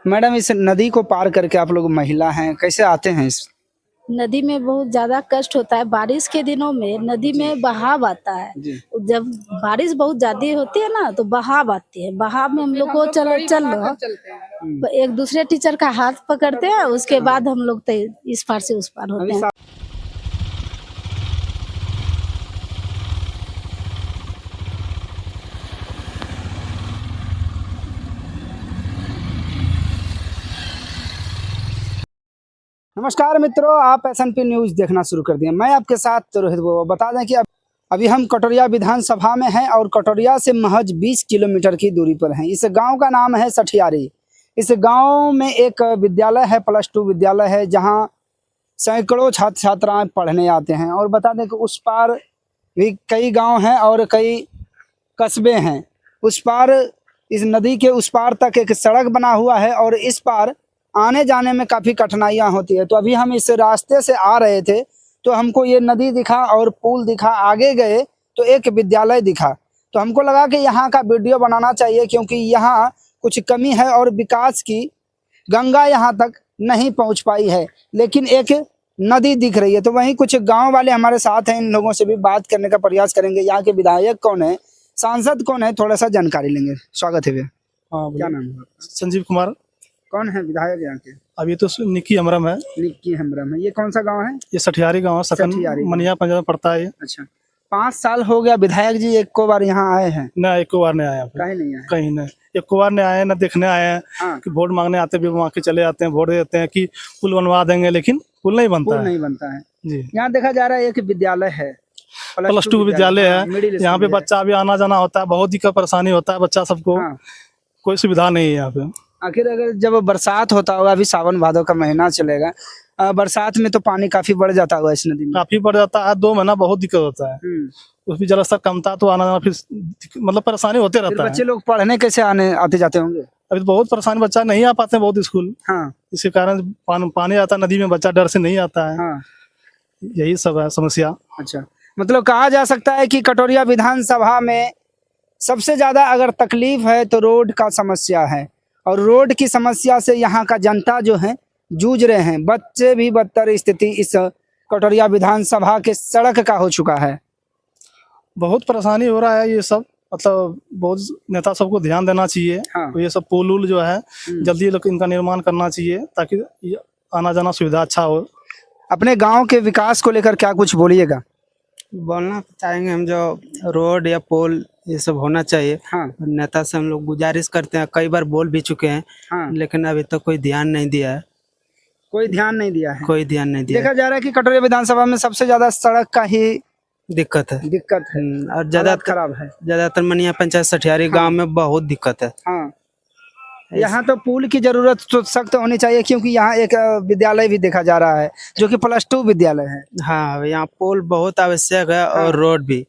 Madam, इस नदी को पार करके आप लोग महिला हैं, कैसे आते हैं इस? नदी में बहुत ज्यादा कष्ट होता है। बारिश के दिनों में नदी में बहाव आता है। जी। जब बारिश बहुत ज्यादा होती है ना तो बहाव आती है। बहाव में हम लोग को चल एक दूसरे टीचर का हाथ पकड़ते हैं, उसके बाद हम लोग इस पार से उस पार होते हैं। नमस्कार मित्रों, आप एसएनपी न्यूज देखना शुरू कर दिए। मैं आपके साथ रोहित बाबू। बता दें कि अभी हम कटोरिया विधानसभा में हैं और कटोरिया से महज 20 किलोमीटर की दूरी पर हैं। इस गांव का नाम है सठियारी। इस गांव में एक विद्यालय है, +2 विद्यालय है, जहां सैकड़ों छात्र छात्राएं पढ़ने आते हैं। और बता दें कि उस पार भी कई गाँव हैं और कई कस्बे हैं। उस पार, इस नदी के उस पार तक एक सड़क बना हुआ है और इस पार आने जाने में काफ़ी कठिनाइयाँ होती है। तो अभी हम इस रास्ते से आ रहे थे तो हमको ये नदी दिखा और पुल दिखा। आगे गए तो एक विद्यालय दिखा, तो हमको लगा कि यहाँ का वीडियो बनाना चाहिए, क्योंकि यहाँ कुछ कमी है और विकास की गंगा यहाँ तक नहीं पहुँच पाई है, लेकिन एक नदी दिख रही है। तो वहीं कुछ गाँव वाले हमारे साथ हैं, इन लोगों से भी बात करने का प्रयास करेंगे। यहाँ के विधायक कौन है, सांसद कौन है, थोड़ा सा जानकारी लेंगे। स्वागत है भैया। हाँ, क्या नाम है? संजीव कुमार। कौन है विधायक यहाँ के? अभी तो निक्की हमरम है। निक्की हमरम है। ये कौन सा गांव है? ये सठियारी गांव है, सकन सठियारी गाँव। मनिया पंजाब में पड़ता है ये। अच्छा, 5 साल हो गया विधायक जी एक को बार यहाँ आए हैं? ना एक बार नहीं आया, कहीं नहीं आए? कहीं नहीं, एक बार नहीं आए, ना देखने आए हैं। हाँ। कि वोट मांगने आते भी वहाँ के चले जाते हैं, वोट देते हैं कि पुल बनवा देंगे, लेकिन पुल नहीं बनता पुल है। नहीं बनता है जी। यहाँ देखा जा रहा है एक विद्यालय है, +2 विद्यालय हाँ, है। मिडिल यहाँ पे स्कूल है। बच्चा भी आना जाना होता है, बहुत दिक्कत परेशानी होता है बच्चा सबको। हाँ। कोई सुविधा नहीं है यहाँ पे। आखिर अगर जब बरसात होता होगा, अभी सावन भादो का महीना चलेगा, बरसात में तो पानी काफी बढ़ जाता होगा इस नदी में? काफी बढ़ जाता है, 2 महीना बहुत दिक्कत होता है। उसमें जलस्तर कमता तो आना जाना फिर मतलब परेशानी होते रहता है। बच्चे लोग पढ़ने कैसे आते जाते होंगे? अभी तो बहुत परेशानी, बच्चा नहीं आ पाते हैं बहुत स्कूल। हाँ। इसके कारण पानी आता है नदी में, बच्चा डर से नहीं आता है। हाँ। यही सब है समस्या। अच्छा, मतलब कहा जा सकता है कि कटोरिया विधानसभा में सबसे ज्यादा अगर तकलीफ है तो रोड का समस्या है, और रोड की समस्या से यहाँ का जनता जो है जूझ रहे हैं। बच्चे भी बदतर स्थिति इस कटोरिया विधानसभा के सड़क का हो चुका है। बहुत परेशानी हो रहा है ये सब, मतलब बहुत नेता सबको ध्यान देना चाहिए। हाँ। तो ये सब पुल उल जो है जल्दी इनका निर्माण करना चाहिए, ताकि आना जाना सुविधा अच्छा हो। अपने गांव के विकास को लेकर क्या कुछ बोलिएगा? बोलना चाहेंगे हम, जो रोड या पुल ये सब होना चाहिए। हाँ। नेता से हम लोग गुजारिश करते हैं, कई बार बोल भी चुके हैं। हाँ। लेकिन अभी तक कोई ध्यान नहीं दिया है। कोई ध्यान नहीं दिया है? कोई ध्यान नहीं दिया। देखा जा रहा है कि कटोरिया विधानसभा में सबसे ज्यादा सड़क का ही दिक्कत है। और हालत खराब है। ज्यादातर मनिया पंचायत सठियारी गांव में बहुत दिक्कत है। हाँ। यहाँ तो पुल की जरूरत तो सख्त होनी चाहिए, क्योंकि यहाँ एक विद्यालय भी देखा जा रहा है जो कि +2 विद्यालय है। हाँ, यहाँ पुल बहुत आवश्यक है और रोड भी,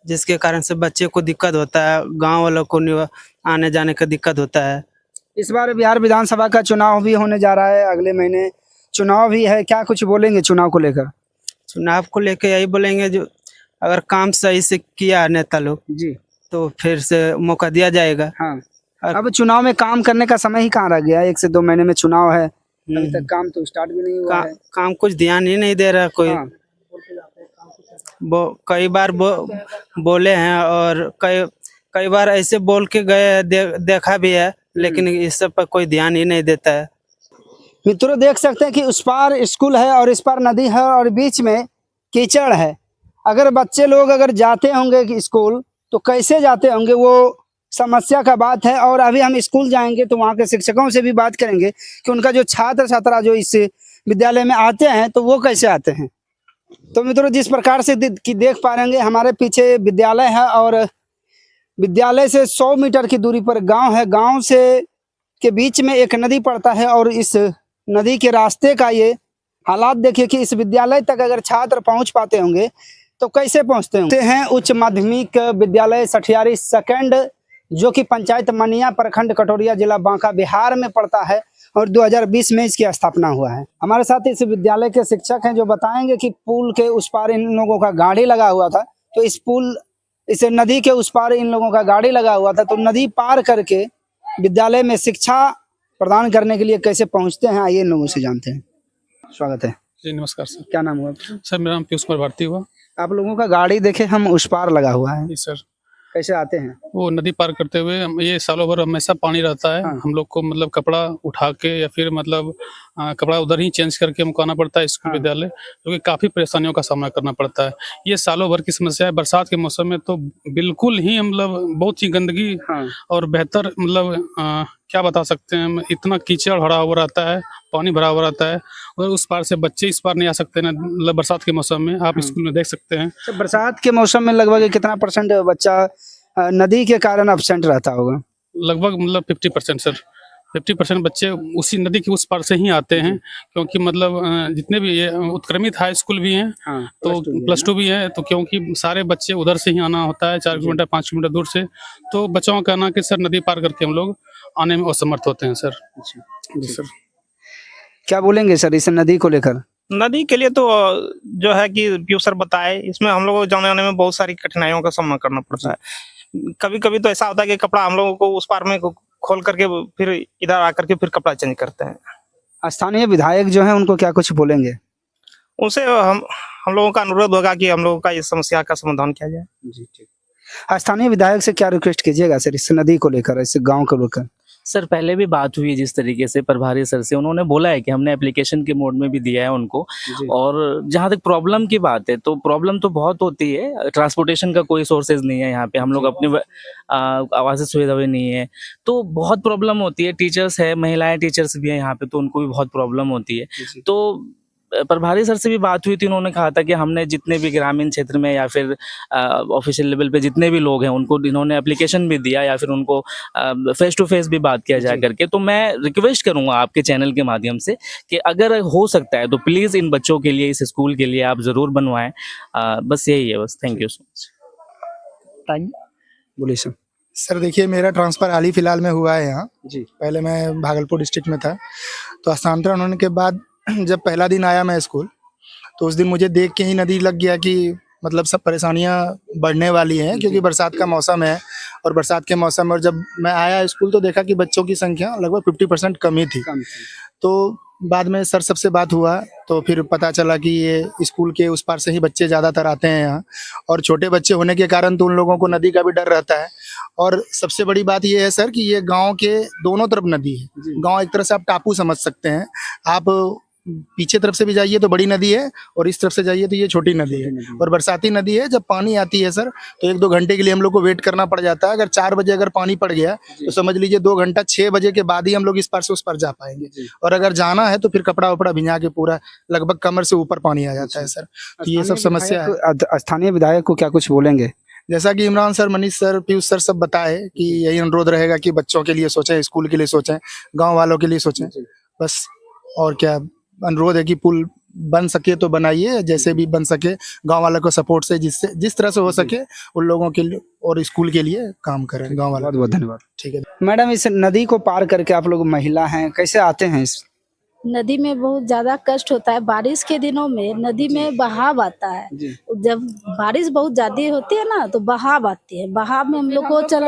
जिसके कारण से बच्चे को दिक्कत होता है, गांव वालों को आने जाने का दिक्कत होता है। इस बार बिहार विधानसभा का चुनाव भी होने जा रहा है, अगले महीने चुनाव भी है। क्या कुछ बोलेंगे चुनाव को लेकर? चुनाव को लेकर यही बोलेंगे, जो अगर काम सही से किया नेता लोग जी तो फिर से मौका दिया जाएगा। हाँ। अब चुनाव में काम करने का समय ही कहाँ रह गया? 1 से 2 महीने में चुनाव है, अभी तक काम तो स्टार्ट भी नहीं हुआ है। काम कुछ ध्यान ही नहीं दे रहा कोई। हाँ। कई बार बोले हैं और कई बार ऐसे बोल के गए, देखा भी है, लेकिन इस सब पर कोई ध्यान ही नहीं देता है। मित्रों, देख सकते हैं कि उस पार स्कूल है और इस पार नदी है और बीच में कीचड़ है। अगर बच्चे लोग अगर जाते होंगे कि स्कूल, तो कैसे जाते होंगे, वो समस्या का बात है। और अभी हम स्कूल जाएंगे तो वहाँ के शिक्षकों से भी बात करेंगे कि उनका जो छात्र छात्रा जो इस विद्यालय में आते हैं तो वो कैसे आते हैं। तो मित्रों, जिस प्रकार से देख पा रहे हैं, हमारे पीछे विद्यालय है और विद्यालय से 100 मीटर की दूरी पर गांव है। गांव से के बीच में एक नदी पड़ता है और इस नदी के रास्ते का ये हालात देखिए कि इस विद्यालय तक अगर छात्र पहुंच पाते होंगे तो कैसे पहुंचते हैं। उच्च माध्यमिक विद्यालय सठियारी सेकंड, जो कि पंचायत मनिया प्रखंड कटोरिया जिला बांका बिहार में पड़ता है और 2020 में इसकी स्थापना हुआ है। हमारे साथ इस विद्यालय के शिक्षक हैं जो बताएंगे कि पुल के उस पार इन लोगों का गाड़ी लगा हुआ था, तो इस नदी के उस पार इन लोगों का गाड़ी लगा हुआ था, तो नदी पार करके विद्यालय में शिक्षा प्रदान करने के लिए कैसे पहुंचते हैं, आइए इन लोगों से जानते हैं। स्वागत है। जी नमस्कार सर। क्या नाम हुआ आपका? सर मेरा नाम पीयूष कुमार भारती हुआ। आप लोगों का गाड़ी देखे हम उस पार लगा हुआ है, जी सर। कैसे आते हैं? वो नदी पार करते हुए ये सालों भर हमेशा पानी रहता है। हाँ। हम लोग को मतलब कपड़ा उठा के या फिर मतलब कपड़ा उधर ही चेंज करके हमको आना पड़ता है स्कूल हाँ। विद्यालय, जो कि काफ़ी परेशानियों का सामना करना पड़ता है। ये सालों भर की समस्या है। बरसात के मौसम में तो बिल्कुल ही मतलब बहुत ही गंदगी हाँ। और बेहतर मतलब क्या बता सकते हैं हम, इतना कीचड़ भरा हुआ रहता है, पानी भरा हुआ रहता है और उस पार से बच्चे इस पार नहीं आ सकते ना, मतलब बरसात के मौसम में आप स्कूल में देख सकते हैं। तो बरसात के मौसम में लगभग कितना परसेंट बच्चा नदी के कारण अब्सेंट रहता होगा? लगभग मतलब 50% सर। 50% बच्चे उसी नदी के उस पार से ही आते हैं, क्योंकि मतलब जितने भी ये उत्क्रमित हाई स्कूल भी हैं, हाँ, तो प्लस टू भी है, तो क्योंकि सारे बच्चे उधर से ही आना होता है 4 किलोमीटर 5 किलोमीटर दूर से, तो बच्चों का कहना कि सर नदी पार करके हम लोग आने में असमर्थ होते हैं सर। जी सर। क्या बोलेंगे सर इस नदी को लेकर? नदी के लिए तो जो है कि पीयूष सर बताए, इसमें हम लोगों को जाने आने में बहुत सारी कठिनाइयों का सामना करना पड़ता है। कभी कभी तो ऐसा होता है कि कपड़ा हम लोगों को उस पार में खोल करके फिर इधर आकर के फिर कपड़ा चेंज करते हैं। स्थानीय विधायक जो हैं उनको क्या कुछ बोलेंगे? उनसे हम लोगों का अनुरोध होगा कि हम लोगों का इस समस्या का समाधान किया जाए। जी ठीक। स्थानीय विधायक से क्या रिक्वेस्ट कीजिएगा सर इस नदी को लेकर, इस गांव को लेकर? सर पहले भी बात हुई जिस तरीके से प्रभारी सर से, उन्होंने बोला है कि हमने एप्लीकेशन के मोड में भी दिया है उनको। और जहाँ तक प्रॉब्लम की बात है तो प्रॉब्लम तो बहुत होती है। ट्रांसपोर्टेशन का कोई सोर्सेज नहीं है यहाँ पे, हम लोग अपने आवासीय सुविधा भी नहीं है, तो बहुत प्रॉब्लम होती है। टीचर्स है, महिलाएं टीचर्स भी हैं यहाँ पे, तो उनको भी बहुत प्रॉब्लम होती है। तो प्रभारी सर से भी बात हुई थी, उन्होंने कहा था कि हमने जितने भी ग्रामीण क्षेत्र में या फिर ऑफिशियल लेवल पे जितने भी लोग हैं उनको इन्होंने एप्लीकेशन भी दिया या फिर उनको फेस टू फेस भी बात किया जाए करके। तो मैं रिक्वेस्ट करूंगा आपके चैनल के माध्यम से कि अगर हो सकता है तो प्लीज़ इन बच्चों के लिए, इस स्कूल के लिए आप ज़रूर बनवाएं। बस यही है, बस। Thank you so much. बोलिए सर। सर देखिए, मेरा ट्रांसफ़र हाल ही फिलहाल में हुआ है यहाँ। जी। पहले मैं भागलपुर डिस्ट्रिक्ट में था, तो स्थानांतरण होने के बाद जब पहला दिन आया मैं स्कूल, तो उस दिन मुझे देख के ही नदी लग गया कि मतलब सब परेशानियाँ बढ़ने वाली हैं, क्योंकि बरसात का मौसम है। और बरसात के मौसम में जब मैं आया स्कूल तो देखा कि बच्चों की संख्या लगभग 50% कम ही थी। तो बाद में सर सबसे बात हुआ तो फिर पता चला कि ये स्कूल के उस पार से ही बच्चे ज़्यादातर आते हैं यहाँ, और छोटे बच्चे होने के कारण तो उन लोगों को नदी का भी डर रहता है। और सबसे बड़ी बात ये है सर कि ये गांव के दोनों तरफ नदी है। गांव एक तरह से आप टापू समझ सकते हैं। आप पीछे तरफ से भी जाइए तो बड़ी नदी है, और इस तरफ से जाइए तो ये छोटी नदी है। और बरसाती नदी है, जब पानी आती है सर तो 1-2 घंटे के लिए हम लोग को वेट करना पड़ जाता है। अगर 4 बजे अगर पानी पड़ गया तो समझ लीजिए 2 घंटा 6 बजे के बाद ही हम लोग इस पार से उस पार जा पाएंगे। और अगर जाना है तो फिर कपड़ा वपड़ा भिंजा के पूरा लगभग कमर से ऊपर पानी आ जाता है सर। तो ये सब समस्या है। स्थानीय विधायक को क्या कुछ बोलेंगे? जैसा कि Imran sir, Manish sir, Piyush sir सब बताए कि यही अनुरोध रहेगा कि बच्चों के लिए सोचें, स्कूल के लिए सोचें, गाँव वालों के लिए सोचें, बस। और क्या अनुरोध है कि पुल बन सके तो बनाइए, जैसे भी बन सके गांव वालों को सपोर्ट से, जिससे जिस तरह से हो सके उन लोगों के लिए और स्कूल के लिए काम करें गांव वाले। बहुत बहुत धन्यवाद। ठीक है मैडम, इस नदी को पार करके आप लोग महिला हैं, कैसे आते हैं इस? नदी में बहुत ज्यादा कष्ट होता है। बारिश के दिनों में नदी में बहाव आता है। जब बारिश बहुत ज्यादा होती है ना तो बहाव आती है। बहाव में हम लोग को चल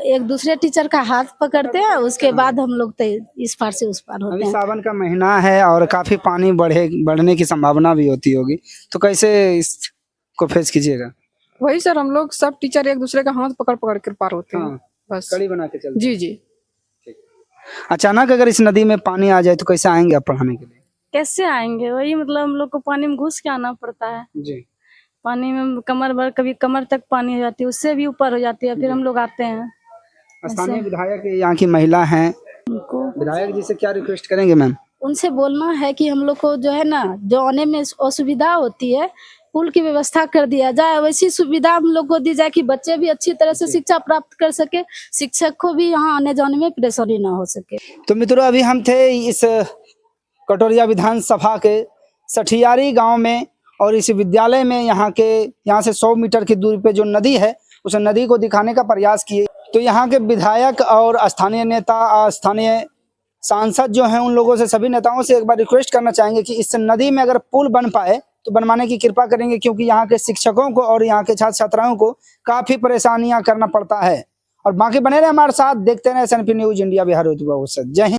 एक दूसरे टीचर का हाथ पकड़ते हैं, उसके बाद हम लोग इस पार से उस पार होते अभी हैं। सावन का महीना है और काफी पानी बढ़ने की संभावना भी होती होगी, तो कैसे इसको फेस कीजिएगा? वही सर, हम लोग सब टीचर एक दूसरे का हाथ पकड़ पकड़ कर पार होते हैं। हाँ, बस कड़ी बना के चलते। जी जी। अचानक अगर इस नदी में पानी आ जाए तो कैसे आएंगे आप पढ़ाने के लिए? कैसे आएंगे? वही मतलब हम लोग को पानी में घुस के आना पड़ता है। जी। पानी में कमर भर, कभी कमर तक पानी हो जाती है, उससे भी ऊपर हो जाती है, फिर हम लोग आते हैं। स्थानीय विधायक यहाँ की महिला हैं, उनको विधायक जी से क्या रिक्वेस्ट करेंगे मैम? उनसे बोलना है कि हम लोग को जो है ना, जो आने में असुविधा होती है, पुल की व्यवस्था कर दिया जाए। वैसी सुविधा हम लोग को दी जाए कि बच्चे भी अच्छी तरह से शिक्षा प्राप्त कर सके, शिक्षक को भी यहाँ आने जाने में परेशानी ना हो सके। तो मित्रों, अभी हम थे इस कटोरिया विधानसभा के सठियारी गांव में, और इस विद्यालय में यहाँ से 100 मीटर की दूरी पे जो नदी है उस नदी को दिखाने का प्रयास किए। तो यहाँ के विधायक और स्थानीय नेता, स्थानीय सांसद जो हैं, उन लोगों से, सभी नेताओं से एक बार रिक्वेस्ट करना चाहेंगे कि इस नदी में अगर पुल बन पाए तो बनवाने की कृपा करेंगे, क्योंकि यहाँ के शिक्षकों को और यहाँ के छात्र छात्राओं को काफ़ी परेशानियाँ करना पड़ता है। और बाकी बने रहे हमारे साथ, देखते रहे SNP न्यूज इंडिया बिहार। जय हिंद।